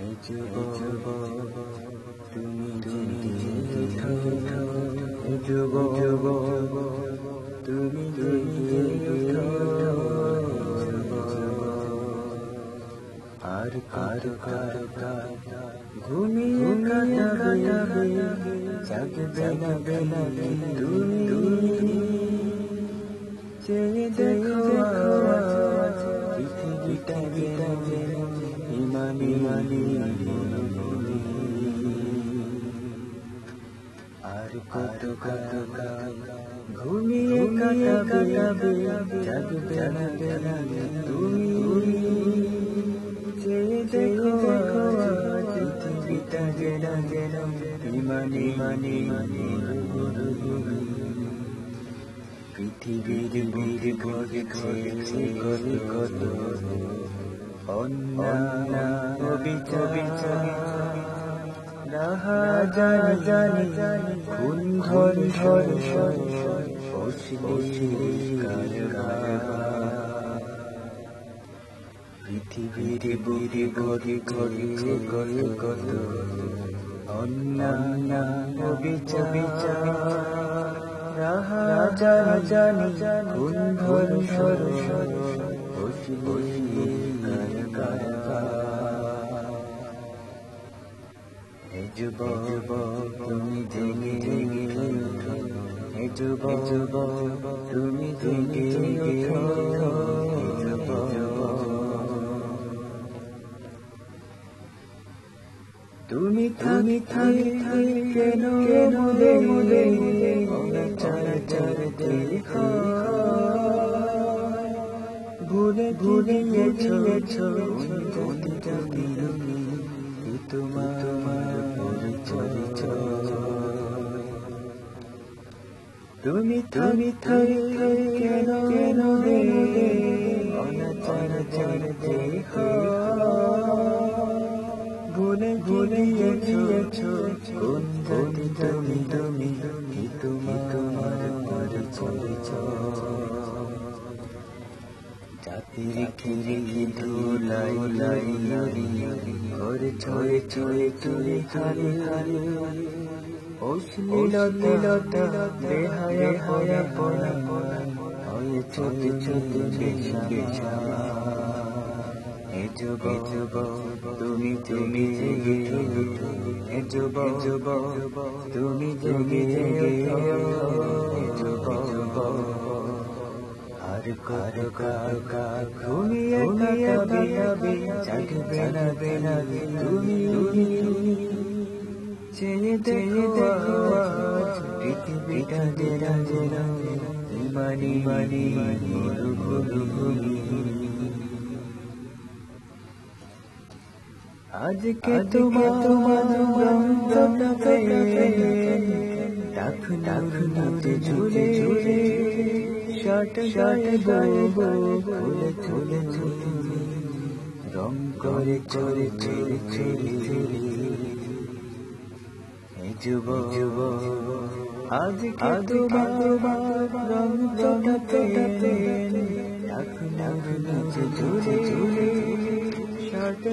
এই যুবক তুমি জেগে ওঠো, এই যুবক তুমি জেগে ওঠো, আর ঘুমিয়ে কাটাবে জাগবে না তুমি চেয়ে দেখো পৃথিবীটা ইমানি আর কত ঘুমিয়ে কাটাবে জাগবে না তুমি চেয়ে দেখো পৃথিবীটা ইমানি পৃথিবীর বীর ঘটেছে কত অন্যায় বিচার জানি খুন ধর্ষণ অশ্লীল কারবার পৃথিবীর বীর ঘটেছে কত অন্যায় বিচার জানি খুন ধর্ষণ অশ্লীল কারবার হে যুবক তুমি জেগে ওঠো, হে যুবক তুমি জেগে ওঠো, হে তুমি কেন মোলে চারতে ভুলে গেছো তোমার পরিচয় তুমি কেন চারতে ভুলে গিয়েছো কোন জাতি তুমি তোমার পরিচয় জাতির খিরি ধুলাই ঘরে ছড়ে হারি অশ্লীলতা বেহায়া পড়া হয়েছে বেশা হে যুবক তুমি জেগে ওঠো, হে যুবক তুমি জেগে ওঠো, হে যুবক আর ঘুমিয়ে কাটাবে জাগবে না তুমি চেয়ে দেখো পৃথিবীটা ইমানি আজকে তোমার রংটা পেয়ে ডাক নাতে ঝুলে শার্ট খুলে রং করে চলে হে যুবক আজকে তোমার রংটা পেয়ে ডাক নাতে ঝুলে শার্ট